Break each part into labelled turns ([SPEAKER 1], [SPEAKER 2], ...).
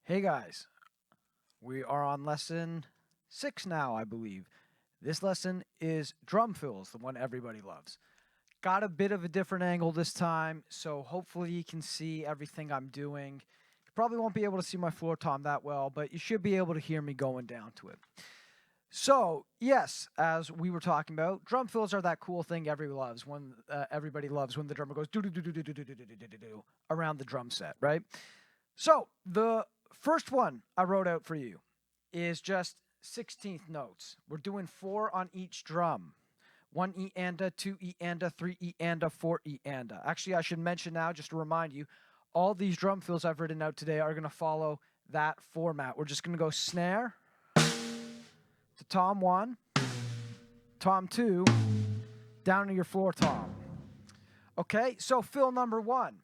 [SPEAKER 1] Hey guys, we are on lesson 6 now, I believe. This lesson is drum fills, the one everybody loves. Got a bit of a different angle this time, so hopefully you can see everything I'm doing. You probably won't be able to see my floor tom that well, but you should be able to hear me going down to it. So, yes, as we were talking about, drum fills are that cool thing everybody loves when the drummer goes do do do do do do do do do do do around the drum set, right? So, the first one I wrote out for you is just 16th notes. We're doing 4 on each drum. 1 E and a, 2 E and a, 3 E and a, 4 E and a. Actually, I should mention now, just to remind you, all these drum fills I've written out today are going to follow that format. We're just going to go snare to tom 1, tom 2, down to your floor tom. Okay, so fill number 1.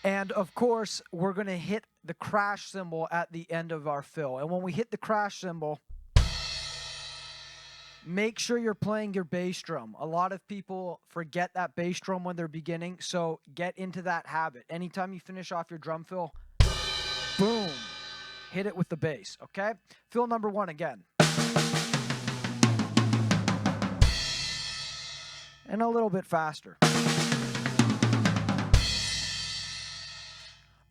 [SPEAKER 1] And of course, we're going to hit the crash cymbal at the end of our fill. And when we hit the crash cymbal, make sure you're playing your bass drum. A lot of people forget that bass drum when they're beginning, so get into that habit. Anytime you finish off your drum fill, boom, hit it with the bass, okay? Fill number 1 again. And a little bit faster.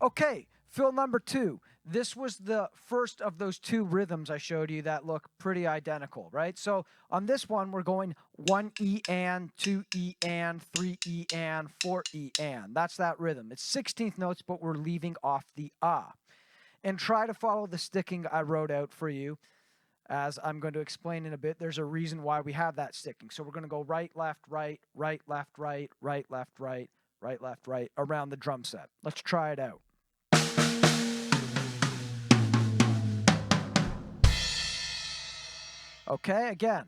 [SPEAKER 1] Okay, fill number 2. This was the first of those 2 rhythms I showed you that look pretty identical, right? So on this one, we're going 1 E and, 2 E and, 3 E and, 4 E and. That's that rhythm. It's 16th notes, but we're leaving off the ah. And try to follow the sticking I wrote out for you. As I'm going to explain in a bit, there's a reason why we have that sticking. So we're going to go right, left, right, right, left, right, right, left, right, right, left, right, around the drum set. Let's try it out. Okay, again.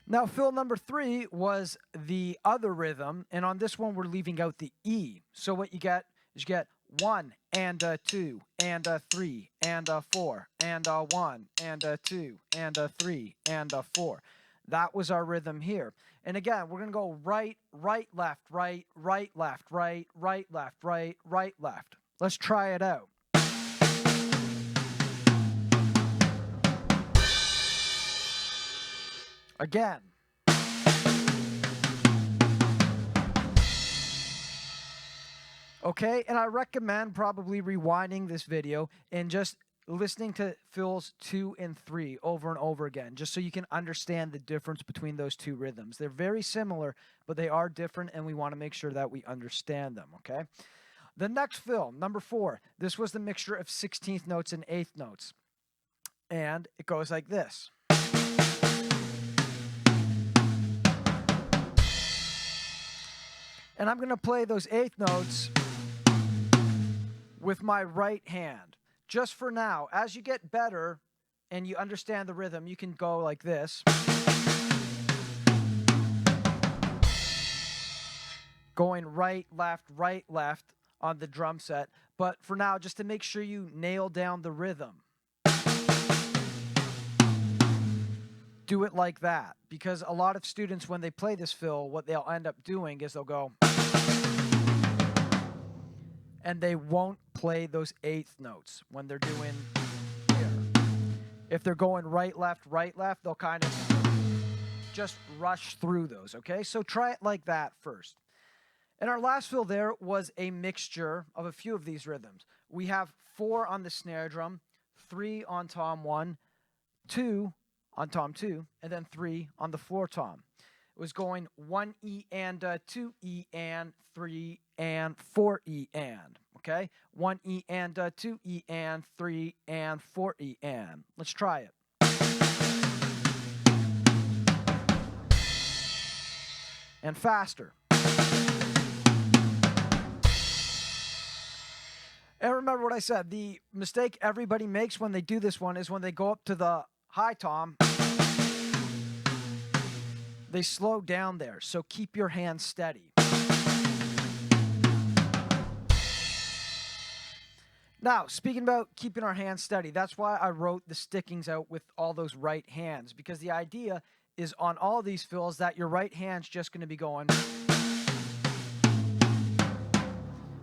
[SPEAKER 1] Now, fill number 3 was the other rhythm, and on this one, we're leaving out the E. So what you get is you get 1 and a 2 and a 3 and a 4 and a 1 and a 2 and a 3 and a 4. That was our rhythm here. And again, we're going to go right, right, left, right, right, left, right, right, left, right, right, left. Let's try it out. Again. Okay, and I recommend probably rewinding this video and just listening to fills 2 and 3 over and over again, just so you can understand the difference between those 2 rhythms. They're very similar, but they are different, and we want to make sure that we understand them, okay? The next fill, number 4, this was the mixture of 16th notes and 8th notes. And it goes like this. And I'm going to play those 8th notes with my right hand. Just for now, as you get better and you understand the rhythm, you can go like this. Going right, left on the drum set. But for now, just to make sure you nail down the rhythm, do it like that. Because a lot of students, when they play this fill, what they'll end up doing is they'll go, and they won't play those 8th notes when they're doing here. If they're going right, left, they'll kind of just rush through those, okay? So try it like that first. And our last fill there was a mixture of a few of these rhythms. We have 4 on the snare drum, 3 on tom 1, 2 on tom 2, and then 3 on the floor tom. It was going 1 E and 2 E and 3 and 4 E and. Okay? 1 E and 2 E and 3 and 4 E and. Let's try it. And faster. And remember what I said, the mistake everybody makes when they do this one is when they go up to the high tom, they slow down there, so keep your hands steady. Now, speaking about keeping our hands steady, that's why I wrote the stickings out with all those right hands, because the idea is on all these fills that your right hand's just going to be going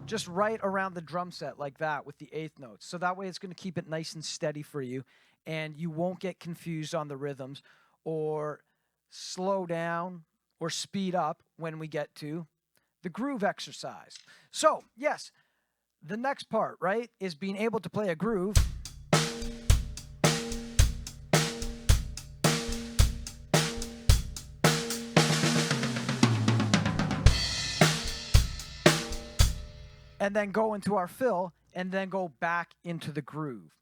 [SPEAKER 1] just right around the drum set like that with the eighth notes. So that way it's going to keep it nice and steady for you, and you won't get confused on the rhythms or slow down or speed up when we get to the groove exercise. So, yes, the next part, right, is being able to play a groove and then go into our fill and then go back into the groove.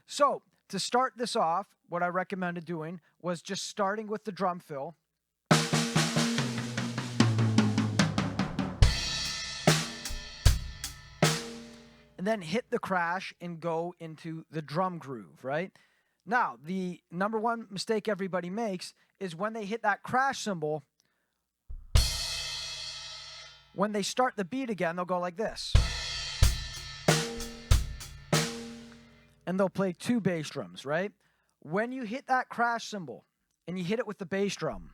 [SPEAKER 1] So, to start this off, what I recommended doing was just starting with the drum fill. And then hit the crash and go into the drum groove, right? Now, the number one mistake everybody makes is when they hit that crash cymbal, when they start the beat again, they'll go like this. And they'll play two bass drums, right? When you hit that crash cymbal and you hit it with the bass drum,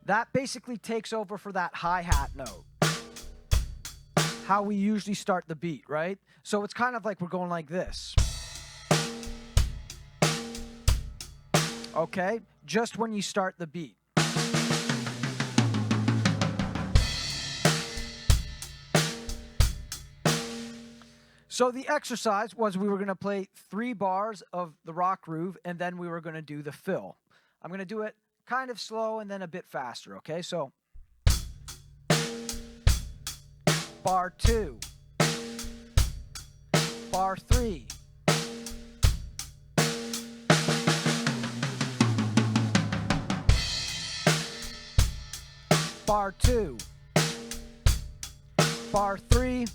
[SPEAKER 1] that basically takes over for that hi-hat note. How we usually start the beat, right? So it's kind of like we're going like this. Okay? Just when you start the beat. So the exercise was we were going to play 3 bars of the rock groove, and then we were going to do the fill. I'm going to do it kind of slow and then a bit faster, okay? So bar 2, bar 3, bar 2, bar 3,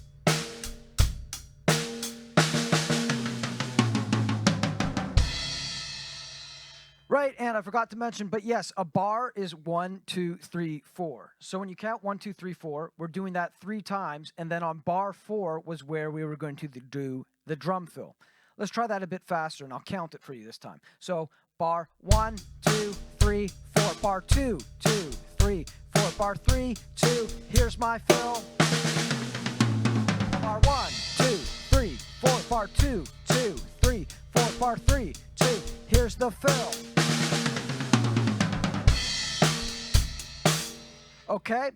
[SPEAKER 1] right, and I forgot to mention, but yes, a bar is 1, 2, 3, 4. So when you count 1, 2, 3, 4, we're doing that 3 times, and then on bar 4 was where we were going to do the drum fill. Let's try that a bit faster, and I'll count it for you this time. So bar 1, 2, 3, 4, bar 2, 2, 3, 4, bar 3, 2, here's my fill. Bar 1, 2, 3, 4, bar 2, 2, 3, 4, bar 3, 2, here's the fill. Okay,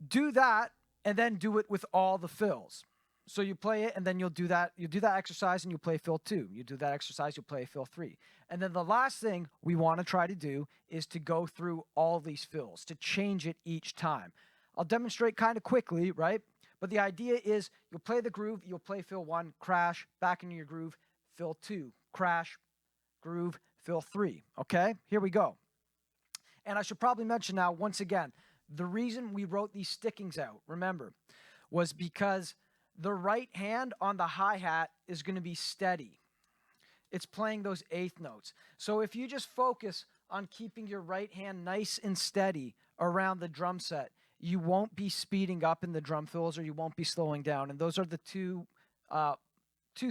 [SPEAKER 1] do that and then do it with all the fills. So you play it and then you'll do that exercise and you play fill 2. You do that exercise, you'll play fill 3. And then the last thing we want to try to do is to go through all these fills, to change it each time. I'll demonstrate kind of quickly, right? But the idea is you'll play the groove, you'll play fill 1, crash, back into your groove, fill 2, crash, groove, fill 3. Okay, here we go. And I should probably mention now, once again, the reason we wrote these stickings out, remember, was because the right hand on the hi-hat is going to be steady. It's playing those eighth notes. So if you just focus on keeping your right hand nice and steady around the drum set, you won't be speeding up in the drum fills or you won't be slowing down. And those are the two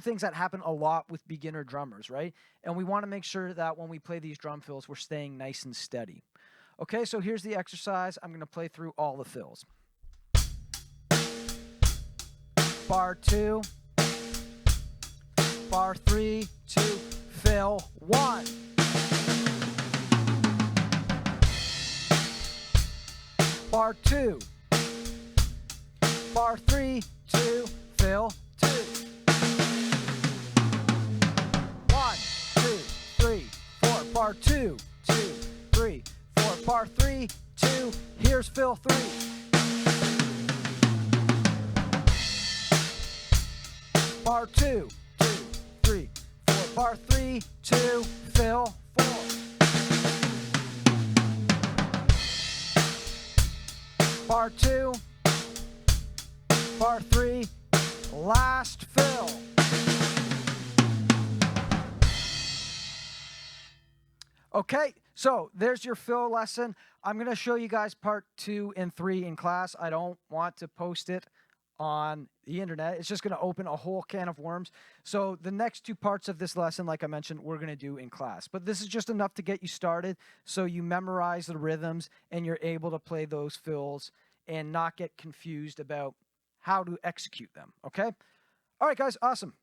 [SPEAKER 1] things that happen a lot with beginner drummers, right? And we want to make sure that when we play these drum fills, we're staying nice and steady. Okay, so here's the exercise. I'm going to play through all the fills. Bar 2, bar 3, 2, fill 1. Bar 2, bar 3, 2, fill 2. 1, 2, 3, 4, bar 2, 2, 3, 4, bar 3, 2, here's fill 3. Bar 2, 2, 3, 4, bar 3, 2, fill 4. Bar 2, bar 3, last fill. Okay, so there's your fill lesson. I'm going to show you guys part 2 and 3 in class. I don't want to post it on the internet. It's just going to open a whole can of worms. So the next two parts of this lesson, like I mentioned, we're going to do in class. But this is just enough to get you started so you memorize the rhythms and you're able to play those fills and not get confused about how to execute them. Okay? All right, guys, awesome.